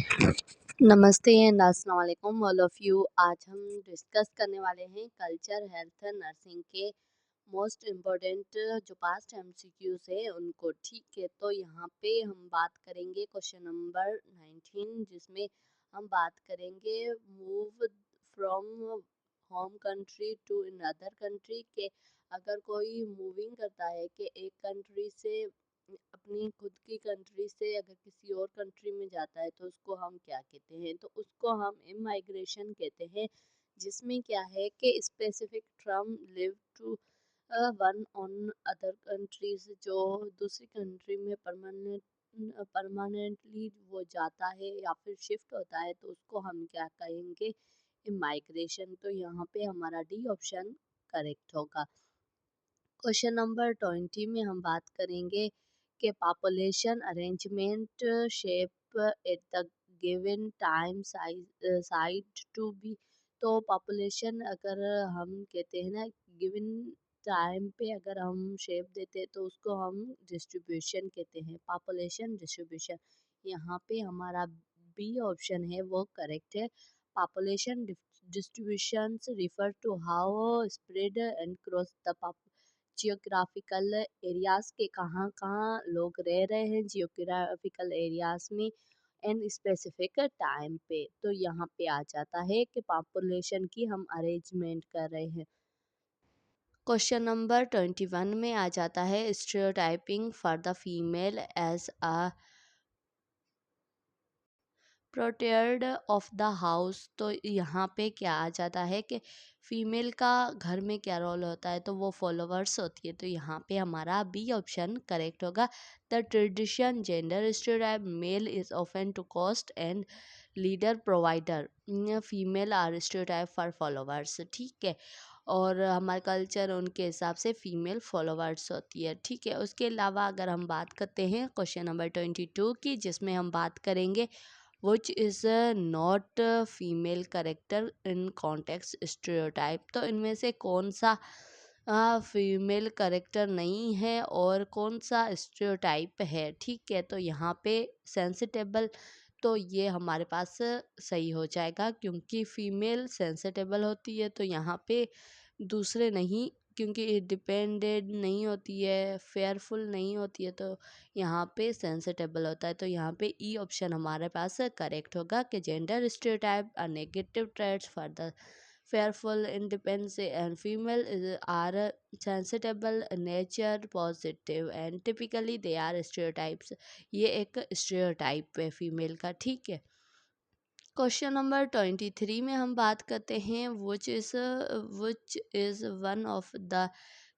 नमस्ते एंड अस्सलाम वालेकुम ऑल ऑफ यू। आज हम डिस्कस करने वाले हैं कल्चर हेल्थ नर्सिंग के मोस्ट इम्पोर्टेंट जो पास्ट एमसीक्यूज है उनको। ठीक है, तो यहाँ पे हम बात करेंगे क्वेश्चन नंबर 19, जिसमें हम बात करेंगे move from home country to another country के अगर कोई मूविंग करता है कि एक कंट्री से अपनी खुद की कंट्री से अगर किसी और कंट्री में जाता है तो उसको हम क्या कहते हैं, तो उसको हम इमाइग्रेशन कहते हैं, जिसमें क्या है कि specific term live to one on other countries, जो दूसरी कंट्री में परमानेंटली वो जाता है या फिर शिफ्ट होता है, तो उसको हम क्या कहेंगे, इमाइग्रेशन। तो यहाँ पे हमारा डी ऑप्शन करेक्ट होगा। क्वेश्चन नंबर 20 में हम बात करेंगे कि population arrangement shape at the given time side to be. तो पॉपुलेशन अगर हम कहते हैं ना, गिवन टाइम पे अगर हम शेप देते हैं तो उसको हम डिस्ट्रीब्यूशन कहते हैं, पॉपुलेशन डिस्ट्रीब्यूशन। यहाँ पे हमारा बी ऑप्शन है वो करेक्ट है। Population distributions refer to how spread and cross the geographical areas के कहाँ कहाँ लोग रह रहे हैं जियोग्राफिकल एरियाज में एंड स्पेसिफिक टाइम पे। तो यहाँ पे आ जाता है कि पॉपुलेशन की हम अरेंजमेंट कर रहे हैं। क्वेश्चन नंबर 21 में आ जाता है stereotyping for the female as a protector of the house. तो यहाँ पे क्या आ जाता है कि फीमेल का घर में क्या रोल होता है, तो वो फॉलोवर्स होती है। तो यहाँ पे हमारा बी ऑप्शन करेक्ट होगा। The tradition gender stereotype male is often to cost and leader provider, female are stereotype for followers. ठीक है, और हमारा कल्चर उनके हिसाब से फीमेल फॉलोवर्स होती है। ठीक है, उसके अलावा अगर हम बात करते हैं क्वेश्चन नंबर 22 की, जिसमें हम बात करेंगे which is not a female character in context stereotype। तो इनमें से कौन सा फीमेल करेक्टर नहीं है और कौन सा स्टीरियोटाइप है। ठीक है, तो यहाँ पे सेंसिटेबल, तो ये हमारे पास सही हो जाएगा क्योंकि फीमेल सेंसिटेबल होती है। तो यहाँ पे दूसरे नहीं, क्योंकि डिपेंडेड नहीं होती है, फेयरफुल नहीं होती है, तो यहाँ पे सेंसिटेबल होता है। तो यहाँ पे ई ऑप्शन हमारे पास करेक्ट होगा कि gender stereotype are negative traits for the fearful independence and female are sensitive nature positive and typically they are stereotypes. ये एक स्टीरियोटाइप है फीमेल का। ठीक है, क्वेश्चन नंबर 23 में हम बात करते हैं which is one of the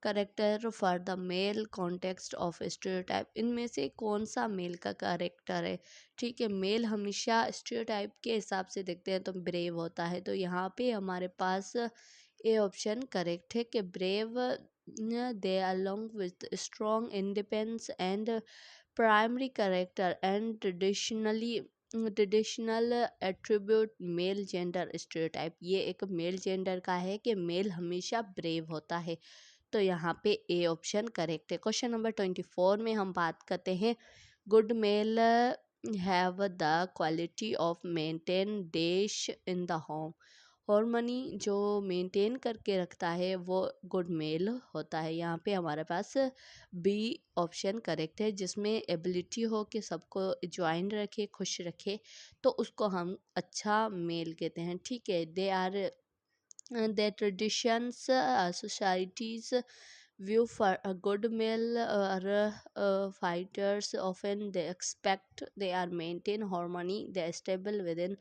character for the male context of stereotype. इनमें से कौन सा मेल का करेक्टर है। ठीक है, मेल हमेशा स्टीरियोटाइप के हिसाब से देखते हैं तो ब्रेव होता है। तो यहाँ पे हमारे पास ए ऑप्शन करेक्ट है कि brave they along with strong independence and primary character and traditional attribute male gender stereotype. ये एक मेल जेंडर का है कि मेल हमेशा ब्रेव होता है। तो यहाँ पे ए ऑप्शन करेक्ट है। क्वेश्चन नंबर 24 में हम बात करते हैं good male have the quality of maintain dash in the home. Harmony जो मेंटेन करके रखता है वो गुड मेल होता है। यहाँ पे हमारे पास बी ऑप्शन करेक्ट है, जिसमें एबिलिटी हो कि सबको ज्वाइन रखे, खुश रखे, तो उसको हम अच्छा मेल कहते हैं। ठीक है, they are their traditions societies view for a good male fighters often they expect they are maintain harmony, they are stable within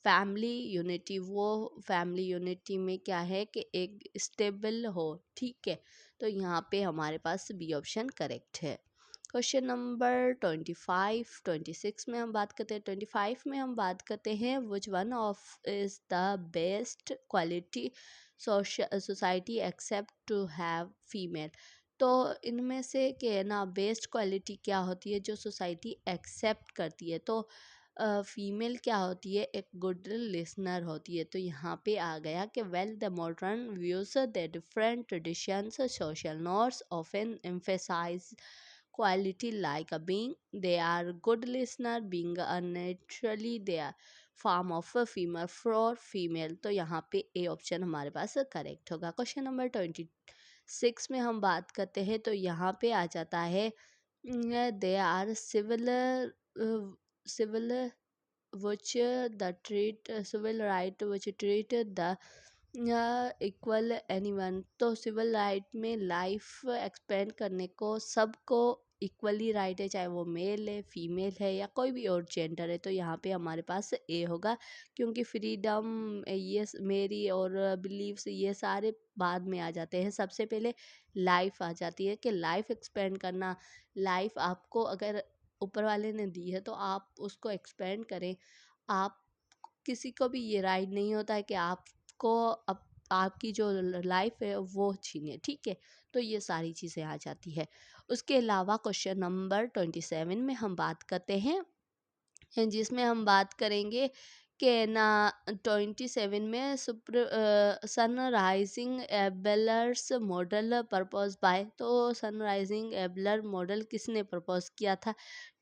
family unity. वो फैमिली यूनिटी में क्या है कि एक स्टेबल हो। ठीक है, तो यहाँ पे हमारे पास बी ऑप्शन करेक्ट है। क्वेश्चन नंबर 26 में हम बात करते हैं। 25 में हम बात करते हैं which one of is the best quality society except to have female. तो इनमें से के ना बेस्ट क्वालिटी क्या होती है जो सोसाइटी एक्सेप्ट करती है। तो फीमेल क्या होती है, एक गुड लिसनर होती है। तो यहाँ पे आ गया कि well the modern views the different traditions social norms often emphasise quality like a being they are good listener, being a naturally they are form of female for female. तो यहाँ पे ए ऑप्शन हमारे पास correct होगा। Question number 26 में हम बात करते हैं, तो यहाँ पे आ जाता है they are civil civil which the treat civil right which treat the equal anyone. तो सिविल राइट में लाइफ एक्सपेंड करने को सबको इक्वली राइट है, चाहे वो मेल है, फीमेल है या कोई भी और जेंडर है। तो यहाँ पे हमारे पास ए होगा, क्योंकि फ्रीडम ये मेरी और बिलीव्स ये सारे बाद में आ जाते हैं। सबसे पहले लाइफ आ जाती है कि लाइफ एक्सपेंड करना। लाइफ आपको अगर ऊपर वाले ने दी है तो आप उसको एक्सपेंड करें। आप किसी को भी ये राइट नहीं होता है कि आपको आपकी जो लाइफ है वो छीने, ठीक है। तो ये सारी चीज़ें आ जाती है। उसके अलावा क्वेश्चन नंबर 27 में हम बात करते हैं, जिसमें हम बात करेंगे कि ना 27 में सनराइजिंग एबलर्स मॉडल प्रपोज बाय। तो सनराइजिंग एबलर मॉडल किसने प्रपोज किया था,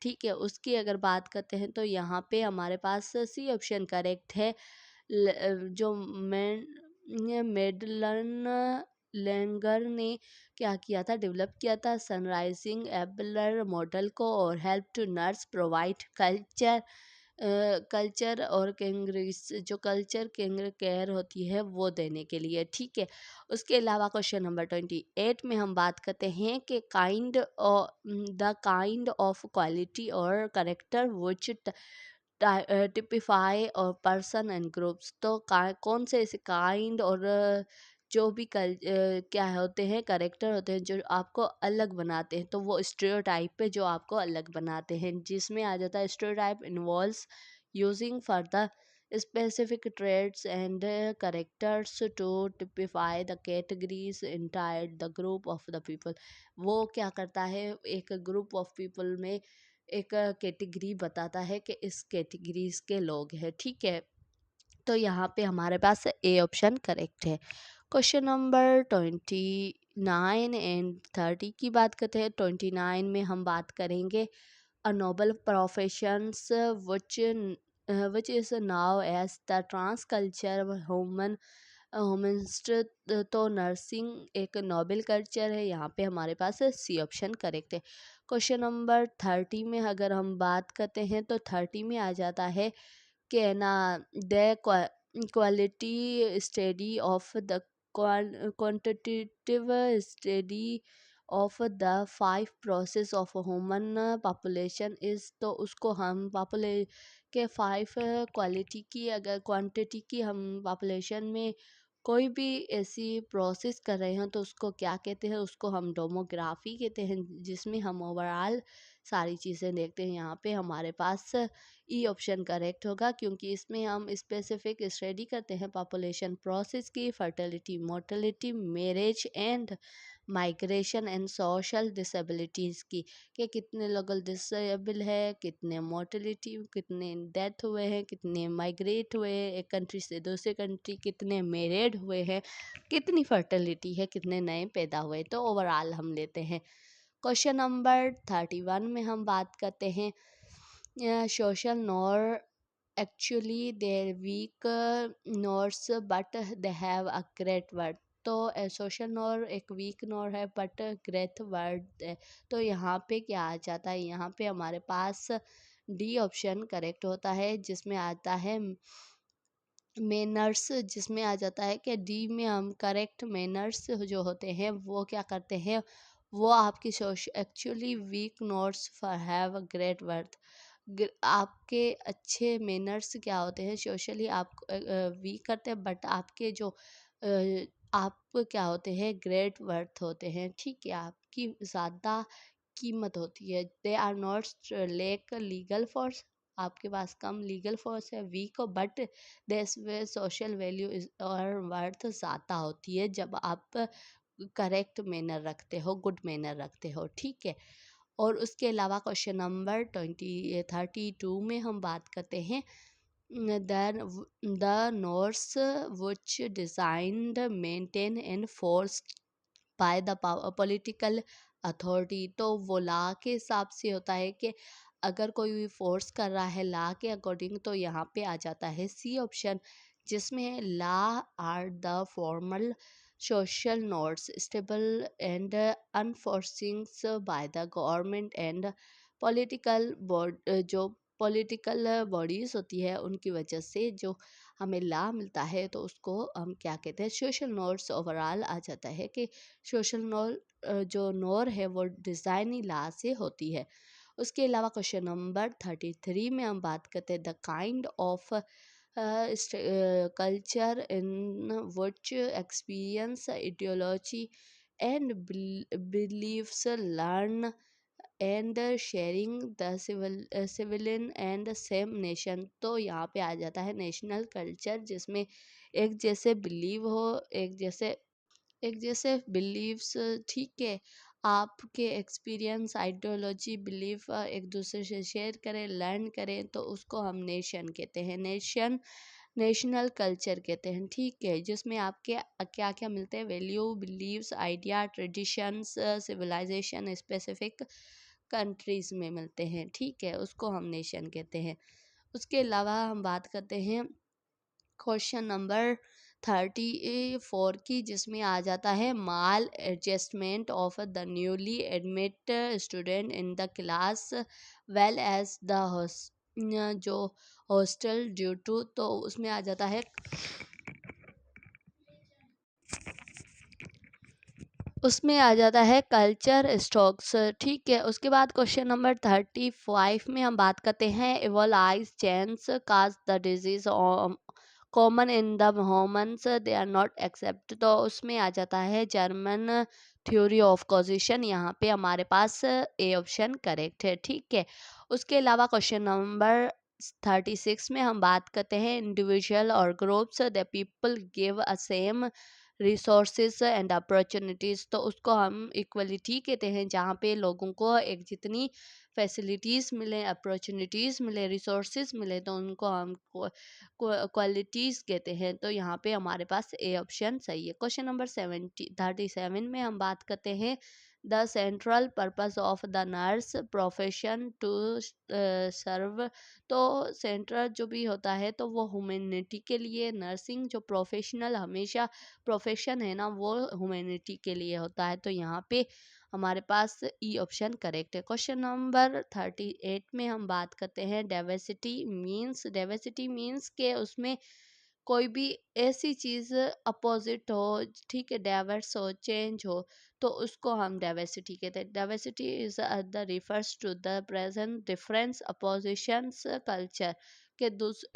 ठीक है। उसकी अगर बात करते हैं तो यहाँ पे हमारे पास सी ऑप्शन करेक्ट है। जो मेडलन लेंगर ने क्या किया था, डेवलप किया था सनराइजिंग एबलर मॉडल को, और help to nurse provide culture और जो कल्चर केयर होती है वो देने के लिए, ठीक है। उसके अलावा क्वेश्चन नंबर 28 में हम बात करते हैं कि द काइंड ऑफ क्वालिटी और करेक्टर विच टिपिफाई और पर्सन एंड ग्रुप्स। तो कौन से ऐसे काइंड और जो भी क्या होते हैं, करेक्टर होते हैं जो आपको अलग बनाते हैं। तो वो स्टीरियोटाइप पे जो आपको अलग बनाते हैं, जिसमें आ जाता है stereotype involves using for the specific traits and characters to typify the categories inside the group of the people। वो क्या करता है, एक ग्रुप ऑफ पीपल में एक कैटेगरी बताता है कि इस कैटेगरीज के लोग हैं, ठीक है। तो यहाँ पे हमारे पास ए ऑप्शन करेक्ट है। क्वेश्चन नंबर 29 एंड 30 की बात करते हैं। 29 में हम बात करेंगे a noble professions which is now as the transculture humanist। तो नर्सिंग एक नोबल कल्चर है, यहाँ पे हमारे पास सी ऑप्शन करेक्ट है। क्वेश्चन नंबर 30 में अगर हम बात करते हैं तो 30 में आ जाता है कि ना the quality study of the quantitative study of the 5 process of human population is. तो उसको हम के 5 क्वालिटी की अगर क्वांटिटी की हम पॉपुलेशन में कोई भी ऐसी प्रोसेस कर रहे हैं तो उसको क्या कहते हैं, उसको हम डोमोग्राफी कहते हैं, जिसमें हम ओवरऑल सारी चीज़ें देखते हैं। यहाँ पे हमारे पास ई ऑप्शन करेक्ट होगा, क्योंकि इसमें हम स्पेसिफिक स्टडी करते हैं पॉपुलेशन प्रोसेस की, fertility, mortality, marriage and migration and social disabilities की, कि कितने लोग डिसेबल है, कितने मोर्टेलिटी, कितने डेथ हुए हैं, कितने माइग्रेट हुए हैं एक कंट्री से दूसरे कंट्री, कितने मैरिड हुए हैं, कितनी फर्टिलिटी है, कितने नए पैदा हुए। तो ओवरऑल हम लेते हैं। क्वेश्चन नंबर 31 में हम बात करते हैं social nor actually there weak norms but they have a great word. तो सोशल नॉर एक वीक नॉर है बट ग्रेट वर्ड है। तो यहाँ पे क्या आ जाता है, यहाँ पे हमारे पास डी ऑप्शन करेक्ट होता है, जिसमें आता है मैनर्स, जिसमें आ जाता है कि डी में हम करेक्ट मैनर्स जो होते हैं वो क्या करते हैं, वो आपकी actually weak notes for have a great worth. आपके अच्छे मैनर्स क्या होते हैं, सोशली आप वीक करते हैं बट आपके जो आप क्या होते हैं, ग्रेट वर्थ होते हैं, ठीक है। आपकी ज़्यादा कीमत होती है। They are not lack legal force, आपके पास कम लीगल फोर्स है, वीक हो, but these way social value is और वर्थ ज़्यादा होती है जब आप करेक्ट मैनर रखते हो, गुड मैनर रखते हो, ठीक है। और उसके अलावा क्वेश्चन नंबर 32 में हम बात करते हैं the norms which designed maintain and force by the political authority, तो वो लॉ के हिसाब से होता है कि अगर कोई भी फोर्स कर रहा है लॉ के अकॉर्डिंग, तो यहाँ पे आ जाता है सी ऑप्शन, जिसमें law are the formal social norms stable and unforeseen by the government and political जो पॉलिटिकल बॉडीज होती है उनकी वजह से जो हमें लॉ मिलता है, तो उसको हम क्या कहते हैं, सोशल नॉर्म्स। ओवरऑल आ जाता है कि सोशल नॉर्म जो नॉर है वो डिज़ाइनी लॉ से होती है। उसके अलावा क्वेश्चन नंबर 33 में हम बात करते हैं the kind of culture in which experience, ideology, and beliefs learn and sharing the civilian and same nation। तो यहाँ पे आ जाता है नेशनल कल्चर, जिसमें एक जैसे बिलीव हो, एक जैसे बिलीव्स, ठीक है, आपके एक्सपीरियंस, आइडियोलॉजी, बिलीफ एक दूसरे से शेयर करें, लर्न करें, तो उसको हम नेशन कहते हैं, नेशनल कल्चर कहते हैं, ठीक है, जिसमें आपके क्या क्या मिलते हैं, value, believes, idea, traditions, civilization specific countries में मिलते हैं, ठीक है, उसको हम नेशन कहते हैं। उसके अलावा हम बात करते हैं क्वेश्चन नंबर 34 की, जिसमें आ जाता है maladjustment of the newly admit student in the class well as the जो हॉस्टल ड्यू टू, तो उसमें आ जाता है कल्चर स्टॉक्स, ठीक है। उसके बाद क्वेश्चन नंबर 35 में हम बात करते हैं evolves changes cause the disease common in the humans they are not accept, तो उसमें आ जाता है जर्मन थ्योरी ऑफ कॉजिशन। यहाँ पे हमारे पास ए ऑप्शन करेक्ट है, ठीक है। उसके अलावा क्वेश्चन नंबर 36 में हम बात करते हैं इंडिविजुअल और groups the people give a same resources and opportunities, तो उसको हम इक्वलिटी कहते हैं, जहाँ पे लोगों को एक जितनी फैसिलिटीज़ मिले, अपॉर्चुनिटीज़ मिले, रिसोर्सेज मिले, तो उनको हम क्वालिटीज़ कहते हैं। तो यहाँ पे हमारे पास ए ऑप्शन सही है। क्वेश्चन नंबर 37 में हम बात करते हैं the central purpose of the nurse profession to serve, तो सेंट्रल जो भी होता है तो वो ह्यूमैनिटी के लिए, नर्सिंग जो प्रोफेशनल हमेशा प्रोफेशन है ना, वो ह्यूमैनिटी के लिए होता है, तो यहाँ पे हमारे पास ई ऑप्शन करेक्ट है। क्वेश्चन नंबर 38 में हम बात करते हैं डाइवर्सिटी मीन्स के उसमें कोई भी ऐसी चीज़ अपोजिट हो, ठीक है, डाइवर्स हो, चेंज हो, तो उसको हम डाइवर्सिटी कहते हैं। Diversity is the refers to the present difference oppositions culture के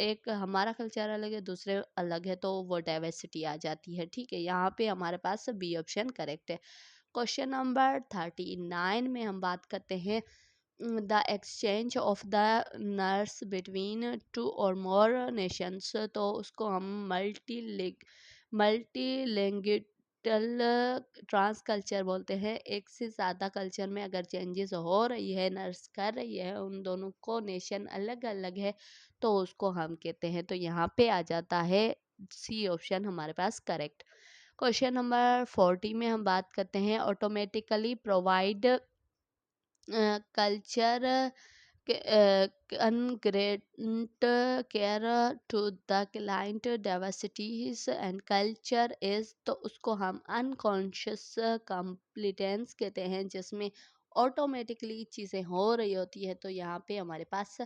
एक हमारा कल्चर अलग है, दूसरे अलग है, तो वो डाइवर्सिटी आ जाती है, ठीक है। यहाँ पे हमारे पास बी ऑप्शन करेक्ट है। क्वेश्चन नंबर 39 में हम बात करते हैं the exchange of the nurse between two और मोर नेशंस, तो उसको हम मल्टी लैंग्वेजल ट्रांस कल्चर बोलते हैं। एक से ज़्यादा कल्चर में अगर चेंजेस हो रही है, नर्स कर रही है, उन दोनों को नेशन अलग अलग है, तो उसको हम कहते हैं। तो यहाँ पे आ जाता है सी ऑप्शन हमारे पास करेक्ट। क्वेश्चन नंबर 40 में हम बात करते हैं automatically provide culture congruent care to the client diversities and culture is, तो उसको हम अनकॉन्शियस कंप्लीटेंस कहते हैं, जिसमें ऑटोमेटिकली चीज़ें हो रही होती है। तो यहाँ पे हमारे पास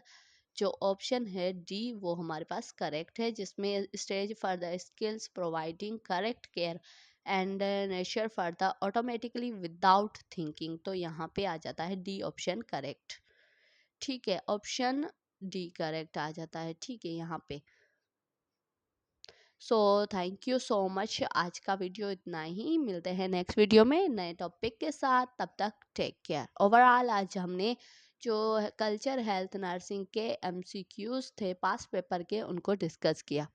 जो ऑप्शन है डी वो हमारे पास करेक्ट है, जिसमें stage for the skills providing correct care and nature for the automatically without thinking, तो यहाँ पे आ जाता है डी ऑप्शन करेक्ट, ठीक है। ऑप्शन डी करेक्ट आ जाता है, ठीक है यहाँ पे। So thank you so much, आज का वीडियो इतना ही, मिलते हैं नेक्स्ट वीडियो में नए टॉपिक के साथ, तब तक टेक केयर। ओवरऑल आज हमने जो कल्चर हेल्थ नर्सिंग के एमसीक्यूज थे पास्ट पेपर के, उनको डिस्कस किया।